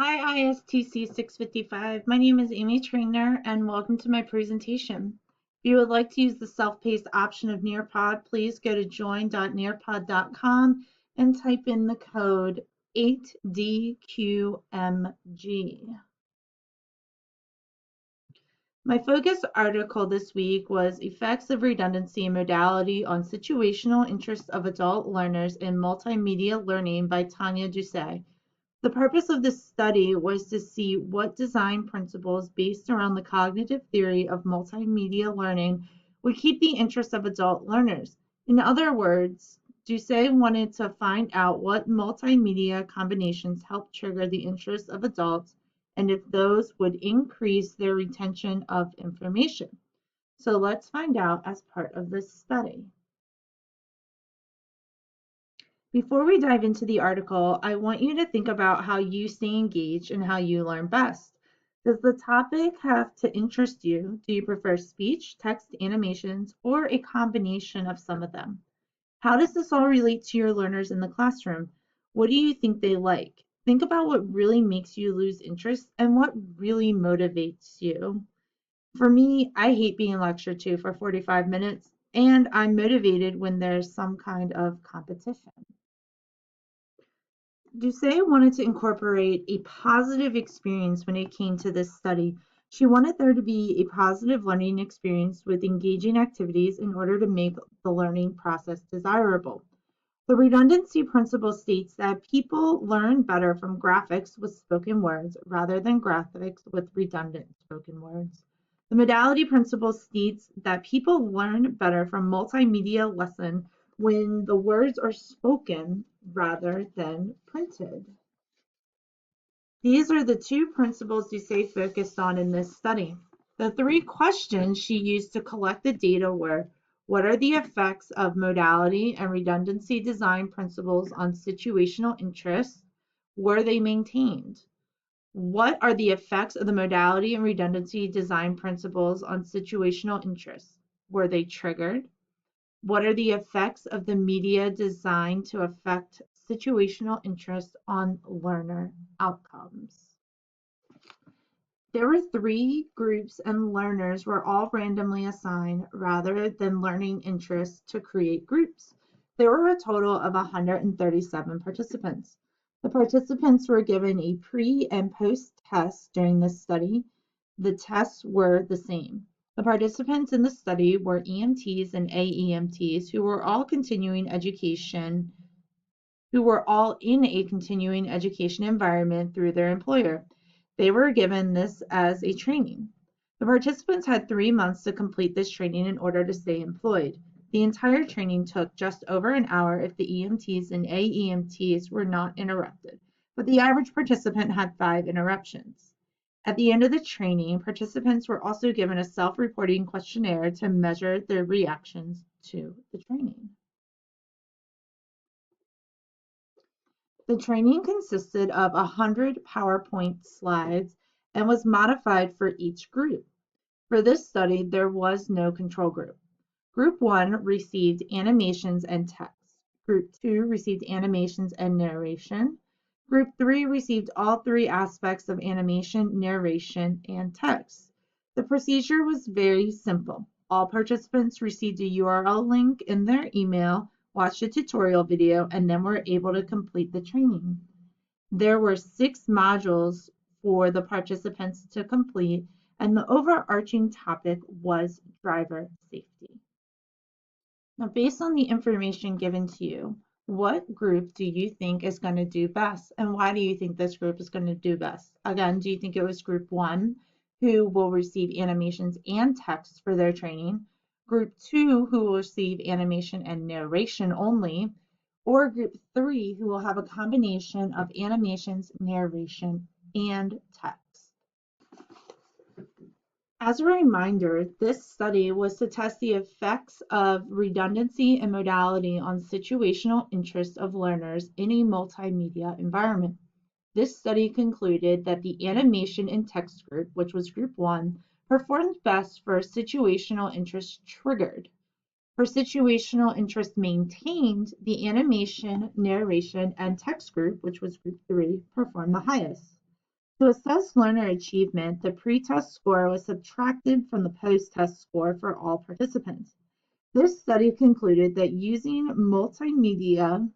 Hi, ISTC 655. My name is Amy Trainer, and welcome to my presentation. If you would like to use the self-paced option of Nearpod, please go to join.nearpod.com and type in the code 8DQMG. My focus article this week was Effects of Redundancy and Modality on Situational Interests of Adult Learners in Multimedia Learning by Tanya Doucet. The purpose of this study was to see what design principles based around the cognitive theory of multimedia learning would keep the interest of adult learners. In other words, Doucet wanted to find out what multimedia combinations help trigger the interest of adults and if those would increase their retention of information. So let's find out as part of this study. Before we dive into the article, I want you to think about how you stay engaged and how you learn best. Does the topic have to interest you? Do you prefer speech, text, animations, or a combination of some of them? How does this all relate to your learners in the classroom? What do you think they like? Think about what really makes you lose interest and what really motivates you. For me, I hate being lectured to for 45 minutes, and I'm motivated when there's some kind of competition. Doucet wanted to incorporate a positive experience when it came to this study. She wanted there to be a positive learning experience with engaging activities in order to make the learning process desirable. The redundancy principle states that people learn better from graphics with spoken words rather than graphics with redundant spoken words. The modality principle states that people learn better from multimedia lesson when the words are spoken rather than printed. These are the two principles Doucet focused on in this study. The three questions she used to collect the data were: what are the effects of modality and redundancy design principles on situational interests? Were they maintained? What are the effects of the modality and redundancy design principles on situational interests? Were they triggered? What are the effects of the media designed to affect situational interest on learner outcomes? There were three groups and learners were all randomly assigned rather than learning interests to create groups. There were a total of 137 participants. The participants were given a pre and post test during this study. The tests were the same. The participants in the study were EMTs and AEMTs who were all in a continuing education environment through their employer. They were given this as a training. The participants had 3 months to complete this training in order to stay employed. The entire training took just over an hour if the EMTs and AEMTs were not interrupted, but the average participant had 5 interruptions. At the end of the training, participants were also given a self-reporting questionnaire to measure their reactions to the training. The training consisted of 100 PowerPoint slides and was modified for each group. For this study, there was no control group. Group 1 received animations and text. Group 2 received animations and narration. Group 3 received all three aspects of animation, narration, and text. The procedure was very simple. All participants received a URL link in their email, watched a tutorial video, and then were able to complete the training. There were 6 modules for the participants to complete, and the overarching topic was driver safety. Now, based on the information given to you, what group do you think is going to do best? And why do you think this group is going to do best? Again, do you think it was group 1 who will receive animations and text for their training, group 2 who will receive animation and narration only, or group 3 who will have a combination of animations, narration, and text? As a reminder, this study was to test the effects of redundancy and modality on situational interests of learners in a multimedia environment. This study concluded that the animation and text group, which was group 1, performed best for situational interest triggered. For situational interest maintained, the animation, narration, and text group, which was group 3, performed the highest. To assess learner achievement, the pre-test score was subtracted from the post-test score for all participants. This study concluded that using multimedia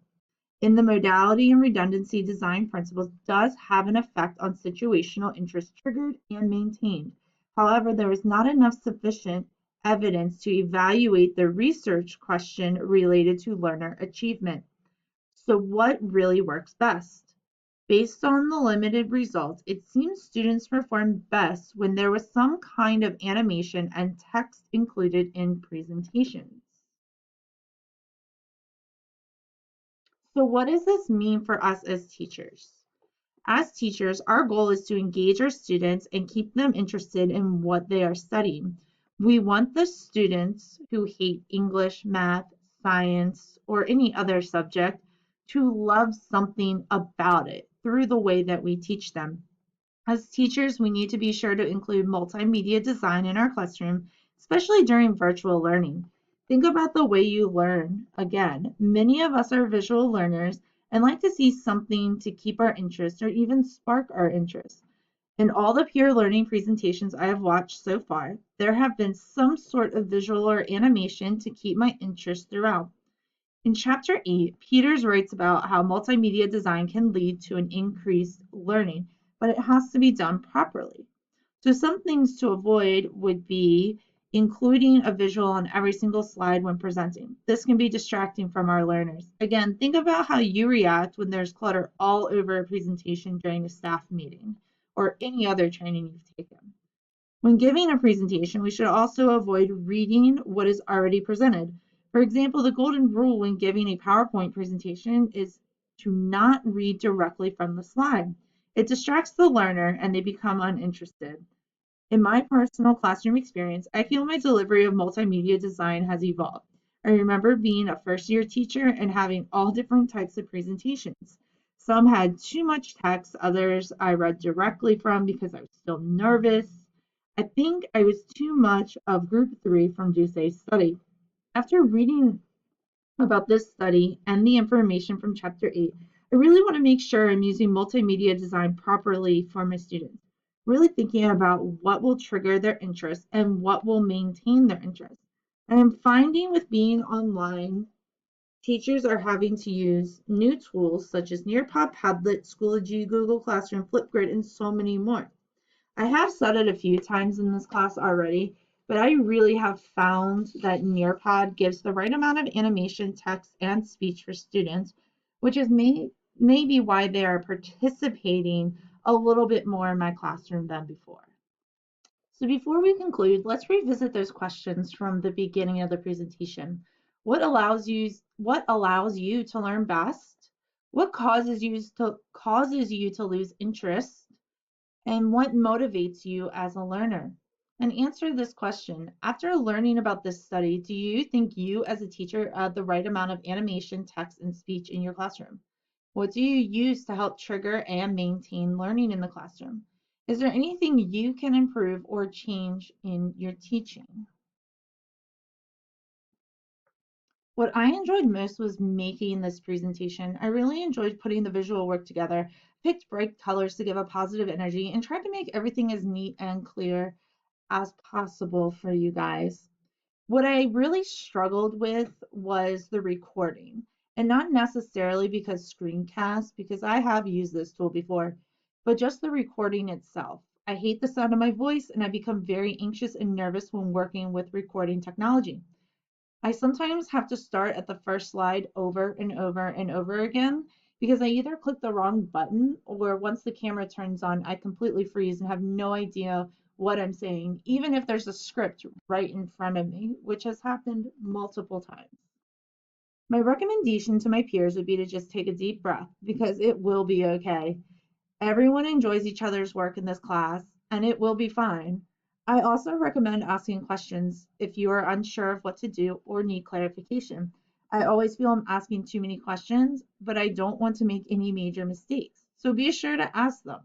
in the modality and redundancy design principles does have an effect on situational interest triggered and maintained. However, there is not enough sufficient evidence to evaluate the research question related to learner achievement. So what really works best? Based on the limited results, it seems students performed best when there was some kind of animation and text included in presentations. So what does this mean for us as teachers? As teachers, our goal is to engage our students and keep them interested in what they are studying. We want the students who hate English, math, science, or any other subject to love something about it through the way that we teach them. As teachers, we need to be sure to include multimedia design in our classroom, especially during virtual learning. Think about the way you learn. Again, many of us are visual learners and like to see something to keep our interest or even spark our interest. In all the peer learning presentations I have watched so far, there have been some sort of visual or animation to keep my interest throughout. In Chapter 8, Peters writes about how multimedia design can lead to an increased learning, but it has to be done properly. So some things to avoid would be including a visual on every single slide when presenting. This can be distracting from our learners. Again, think about how you react when there's clutter all over a presentation during a staff meeting or any other training you've taken. When giving a presentation, we should also avoid reading what is already presented. For example, the golden rule when giving a PowerPoint presentation is to not read directly from the slide. It distracts the learner and they become uninterested. In my personal classroom experience, I feel my delivery of multimedia design has evolved. I remember being a first-year teacher and having all different types of presentations. Some had too much text, others I read directly from because I was still nervous. I think I was too much of group 3 from Doucet's study. After reading about this study and the information from Chapter 8, I really want to make sure I'm using multimedia design properly for my students. Really thinking about what will trigger their interest and what will maintain their interest. And I'm finding with being online, teachers are having to use new tools such as Nearpod, Padlet, Schoology, Google Classroom, Flipgrid, and so many more. I have said it a few times in this class already, but I really have found that Nearpod gives the right amount of animation, text, and speech for students, which is maybe why they are participating a little bit more in my classroom than before. So before we conclude, let's revisit those questions from the beginning of the presentation. What allows you to learn best? What causes you to lose interest? And what motivates you as a learner? And answer this question. After learning about this study, do you think you as a teacher add the right amount of animation, text, and speech in your classroom? What do you use to help trigger and maintain learning in the classroom? Is there anything you can improve or change in your teaching? What I enjoyed most was making this presentation. I really enjoyed putting the visual work together, picked bright colors to give a positive energy, and tried to make everything as neat and clear as possible for you guys. What I really struggled with was the recording, and not necessarily because screencast, because I have used this tool before, but just the recording itself. I hate the sound of my voice, and I become very anxious and nervous when working with recording technology. I sometimes have to start at the first slide over and over and over again because I either click the wrong button or once the camera turns on, I completely freeze and have no idea what I'm saying, even if there's a script right in front of me, which has happened multiple times. My recommendation to my peers would be to just take a deep breath because it will be okay. Everyone enjoys each other's work in this class, and it will be fine. I also recommend asking questions if you are unsure of what to do or need clarification. I always feel I'm asking too many questions, but I don't want to make any major mistakes, so be sure to ask them.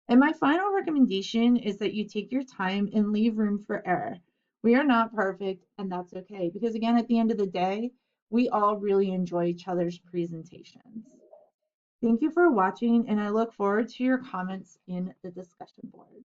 And my final recommendation is that you take your time and leave room for error. We are not perfect, and that's okay, because again, at the end of the day, we all really enjoy each other's presentations. Thank you for watching, and I look forward to your comments in the discussion board.